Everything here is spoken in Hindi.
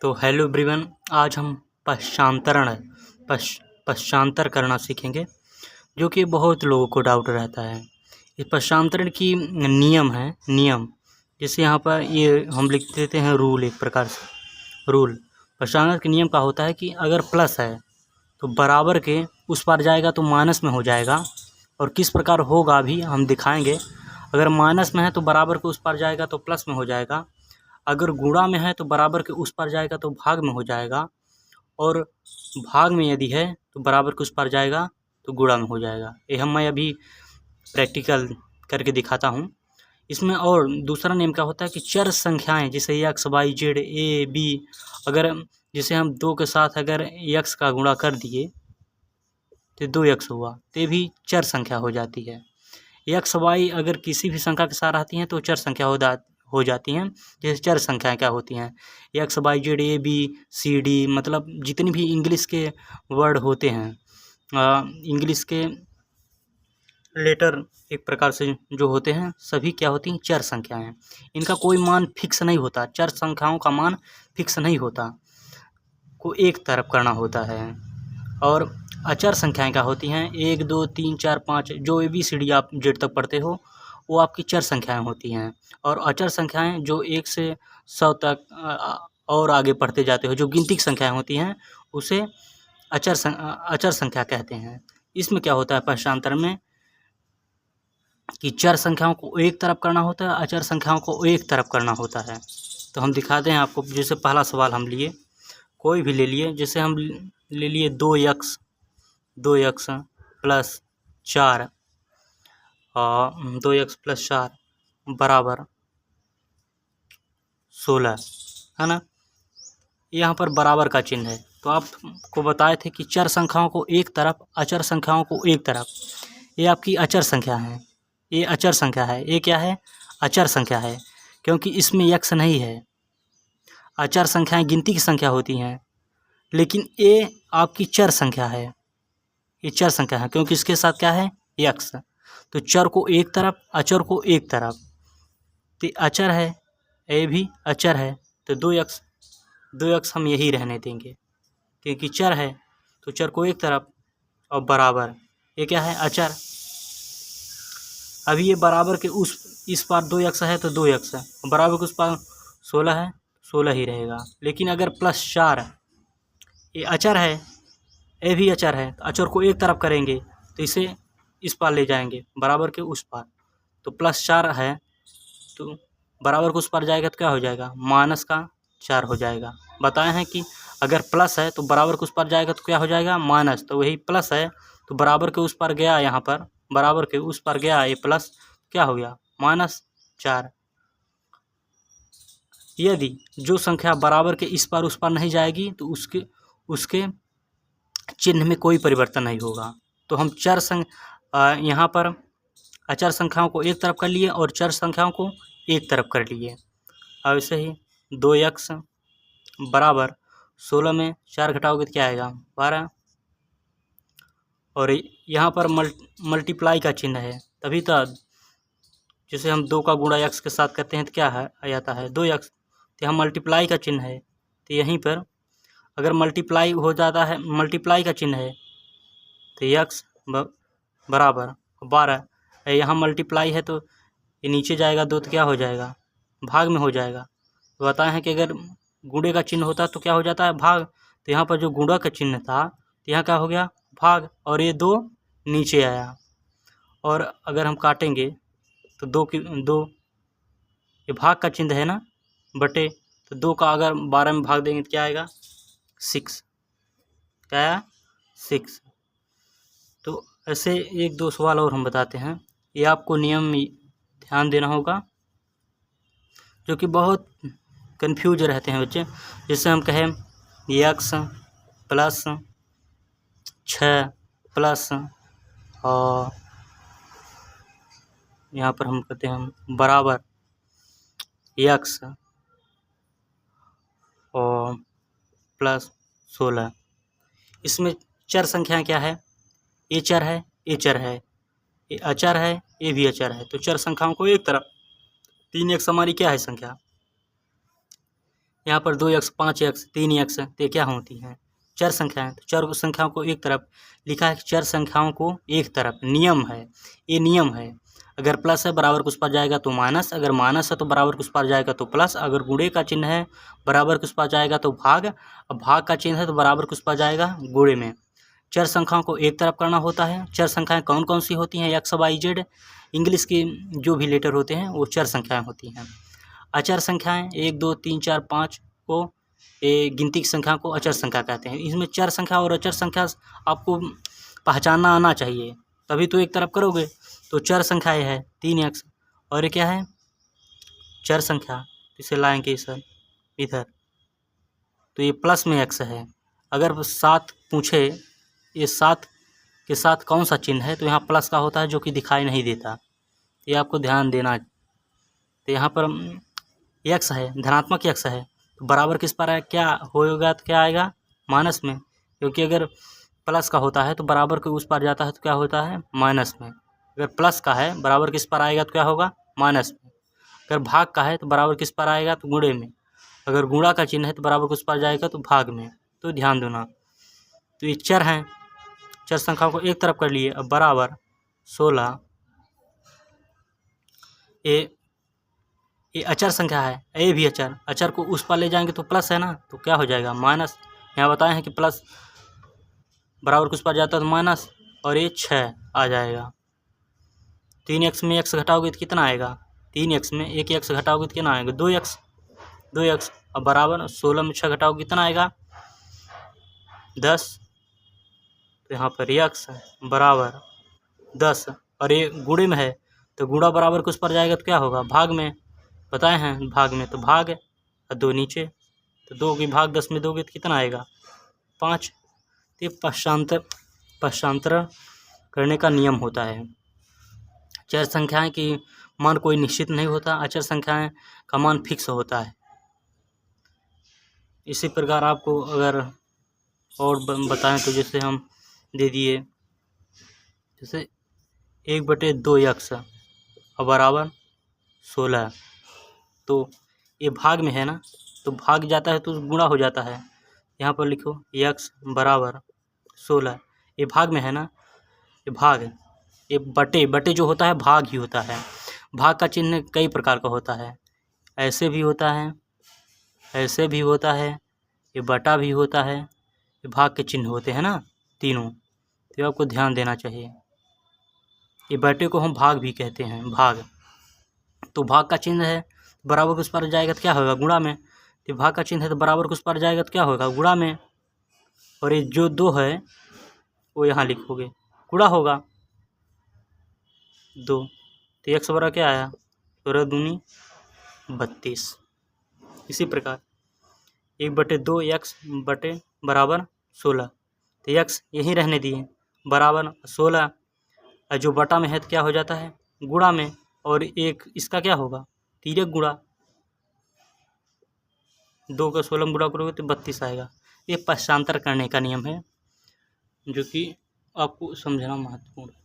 तो हेलो एवरीवन, आज हम पश्चांतर करना सीखेंगे, जो कि बहुत लोगों को डाउट रहता है। इस पश्चांतरण की नियम जैसे यहाँ पर ये हम लिख देते हैं रूल। एक प्रकार से रूल पश्चांतरण के नियम का होता है कि अगर प्लस है तो बराबर के उस पार जाएगा तो माइनस में हो जाएगा, और किस प्रकार होगा भी हम दिखाएंगे। अगर माइनस में है तो बराबर के उस पार जाएगा तो प्लस में हो जाएगा, अगर गुणा में है तो बराबर के उस पार जाएगा तो भाग में हो जाएगा, और भाग में यदि है तो बराबर के उस पार जाएगा तो गुणा में हो जाएगा। ये मैं अभी प्रैक्टिकल करके दिखाता हूँ। इसमें और दूसरा नियम क्या होता है कि चर संख्याएं जैसे X Y Z A B, अगर जैसे हम 2 के साथ अगर एक्स का गुणा कर दिए तो 2x हुआ, तो भी चर संख्या हो जाती है। एक्स वाई अगर किसी भी संख्या के साथ आती हैं तो चर संख्या हो जाती हैं। जैसे चर संख्याएं क्या होती हैं, X Y Z A B C D, मतलब जितनी भी इंग्लिश के वर्ड होते हैं, इंग्लिश के लेटर एक प्रकार से जो होते हैं, सभी क्या होती हैं, चर संख्याएं। इनका कोई मान फिक्स नहीं होता, चर संख्याओं का मान फिक्स नहीं होता, को एक तरफ करना होता है। और अचर संख्याएं क्या होती हैं, 1 2 3 4 5, जो ABCD आप जेड तक पढ़ते हो वो आपकी चर संख्याएं होती हैं। और अचर संख्याएं जो 1 से 100 तक और आगे पढ़ते जाते हो, जो गिनती की संख्याएं होती हैं, उसे अचर संख्या कहते हैं। इसमें क्या होता है पश्चांतर में कि चर संख्याओं को एक तरफ करना होता है, अचर संख्याओं को एक तरफ करना होता है। तो हम दिखाते हैं आपको। जैसे पहला सवाल हम लिए, कोई भी ले लिए, जैसे हम ले लिए 2x प्लस 4 और 2x प्लस 4 बराबर 16, है ना। यहाँ पर बराबर का चिन्ह है। तो आपको बताए थे कि चर संख्याओं को एक तरफ, अचर संख्याओं को एक तरफ। ये आपकी अचर संख्या है, ये अचर संख्या है। ये क्या है, अचर संख्या है, क्योंकि इसमें x नहीं है। अचर संख्याएं गिनती की संख्या होती हैं, लेकिन ये आपकी चर संख्या है, ये चर संख्या है, क्योंकि इसके साथ क्या है, x। तो चर को एक तरफ, अचर को एक तरफ। तो अचर है, ये भी अचर है, तो 2x हम यही रहने देंगे, क्योंकि चर है तो चर को एक तरफ, और बराबर ये क्या है, अचर। अभी ये बराबर के इस पार 2x है तो 2x है, बराबर के उस पार 16 है, 16 ही रहेगा। लेकिन अगर प्लस 4, ये अचर है, ये भी अचर है, तो अचर को एक तरफ करेंगे तो इसे इस पार ले जाएंगे, बराबर के उस पार। तो प्लस 4 है तो बराबर के उस पार जाएगा तो क्या हो जाएगा, माइनस का 4 हो जाएगा। बताए हैं कि अगर प्लस है तो बराबर के उस पार जाएगा तो क्या हो जाएगा, माइनस। तो वही प्लस है तो बराबर के उस पार गया, यहाँ पर बराबर के उस पार गया, ये प्लस क्या हो गया, -4। यदि जो संख्या बराबर के इस पार उस पार नहीं जाएगी तो उसके चिन्ह में कोई परिवर्तन नहीं होगा। तो हम यहाँ पर अचर संख्याओं को एक तरफ कर लिए और चर संख्याओं को एक तरफ कर लिए। अब ऐसे ही 2x बराबर 16 में 4 घटाओगे तो क्या आएगा, 12। और यहाँ पर मल्टीप्लाई का चिन्ह है, तभी तो जैसे हम 2 का गुणा x के साथ करते हैं तो क्या है, आ जाता है 2x। तो यहाँ मल्टीप्लाई का चिन्ह है, तो यहीं पर अगर मल्टीप्लाई हो जाता है, मल्टीप्लाई का चिन्ह है, तो x बराबर 12। यहाँ मल्टीप्लाई है तो ये नीचे जाएगा 2 तो क्या हो जाएगा, भाग में हो जाएगा। तो बताए हैं कि अगर गुणे का चिन्ह होता तो क्या हो जाता है, भाग। तो यहाँ पर जो गुणा का चिन्ह था तो यहाँ क्या हो गया, भाग, और ये 2 नीचे आया। और अगर हम काटेंगे तो 2 ये भाग का चिन्ह है ना, बटे, तो 2 का अगर 12 में भाग देंगे तो क्या आएगा, 6। क्या आया, 6। तो ऐसे 1-2 सवाल और हम बताते हैं। ये आपको नियम ध्यान देना होगा, जो कि बहुत कंफ्यूज रहते हैं बच्चे। जैसे हम कहें x प्लस 6 प्लस, और यहाँ पर हम कहते हैं बराबर x और प्लस 16। इसमें चर संख्या क्या है, ये चर है, ये चर है, ये अचर है, ये भी अचर है। तो चर संख्याओं को एक तरफ, 3x हमारी क्या है संख्या, यहाँ पर 2x 5x 3x तो क्या होती हैं? चर संख्याएं। तो चर संख्याओं को एक तरफ लिखा है कि चर संख्याओं को एक तरफ, नियम है, ये नियम है। अगर प्लस है बराबर के उस पर जाएगा तो माइनस, अगर माइनस है तो बराबर के उस पर जाएगा तो प्लस, अगर गुणे का चिन्ह है बराबर के उस पर जाएगा तो भाग, अब भाग का चिन्ह है तो बराबर के उस पर जाएगा गुणे में। चर संख्याओं को एक तरफ करना होता है। चर संख्याएं कौन कौन सी होती हैं? एक्स वाई जेड, इंग्लिश की जो भी लेटर होते हैं वो चर संख्याएं होती हैं। अचर संख्याएं 1 2 3 4 5 को गिनती की संख्या को अचर संख्या कहते हैं। इसमें चर संख्या और अचर संख्या आपको पहचानना आना चाहिए, तभी तो एक तरफ करोगे। तो चर संख्या ये है 3x, और ये क्या है? चर संख्या। इसे लाएंगे सर इधर, तो ये प्लस में x है। अगर 7 पूछे ये 7 के साथ कौन सा चिन्ह है, तो यहाँ प्लस का होता है जो कि दिखाई नहीं देता, ये आपको ध्यान देना। तो यहाँ पर x है, धनात्मक x है, तो बराबर किस पर है? क्या होगा? तो क्या आएगा? माइनस में, क्योंकि अगर प्लस का होता है तो बराबर के उस पर जाता है तो क्या होता है? माइनस में। अगर प्लस का है बराबर किस पर आएगा तो क्या होगा? माइनस में। अगर भाग का है तो बराबर किस पर आएगा? तो गुणे में। अगर गुणा का चिन्ह है तो बराबर किस पर जाएगा? तो भाग में। तो ध्यान देना। तो ये चर हैं, चर संख्याओं को एक तरफ कर लिए। अब बराबर 16, ये अचर संख्या है, ये भी अचर, अचर को उस पर ले जाएंगे तो प्लस है ना, तो क्या हो जाएगा? माइनस। यहाँ बताए हैं कि प्लस बराबर के उस पर जाता है तो माइनस, और ये 6 आ जाएगा। 3x में x घटाओगे तो कितना आएगा? 3x में एक x घटाओगे तो कितना आएगा? 2x। अब बराबर 16 में 6 घटाओगे कितना आएगा? 10। तो यहाँ पर x बराबर 10, और ये गुणे में है तो गुणा बराबर के उस पर जाएगा तो क्या होगा? भाग में। बताए हैं भाग में, तो भाग और 2 नीचे, तो 2 की भाग 10 में दोगे तो कितना आएगा? 5। तो ये पक्षांतरण करने का नियम होता है। चर संख्याएं की मान कोई निश्चित नहीं होता, अचर संख्याएं का मान फिक्स होता है। इसी प्रकार आपको अगर और बताएं तो जैसे हम दे दिए, जैसे 1/2x बराबर 16, तो ये भाग में है ना, तो भाग जाता है तो गुणा हो जाता है। यहाँ पर लिखो x बराबर 16, ये भाग में है ना, ये भाग, ये बटे जो होता है भाग ही होता है। भाग का चिन्ह कई प्रकार का होता है, ऐसे भी होता है, ऐसे भी होता है, ये बटा भी होता है, ये भाग के चिन्ह होते हैं ना तीनों, तो आपको ध्यान देना चाहिए। ये बटे को हम भाग भी कहते हैं, भाग। तो भाग का चिन्ह है बराबर के उस पर जाएगा तो क्या होगा? गुणा में। तो भाग का चिन्ह है तो बराबर के उस पर जाएगा तो क्या होगा? गुणा में। और ये जो 2 है वो यहाँ लिखोगे, गुणा होगा 2। तो x बराबर क्या आया? 16 दूनी 32। इसी प्रकार 1/2x बराबर 16, तो x यहीं रहने दिए बराबर 16, और जो बटा में है तो क्या हो जाता है? गुणा में। और एक इसका क्या होगा? 3 गुणा, 2 का 16 में गुणा करोगे तो 32 आएगा। ये पक्षांतर करने का नियम है, जो कि आपको समझना महत्वपूर्ण है।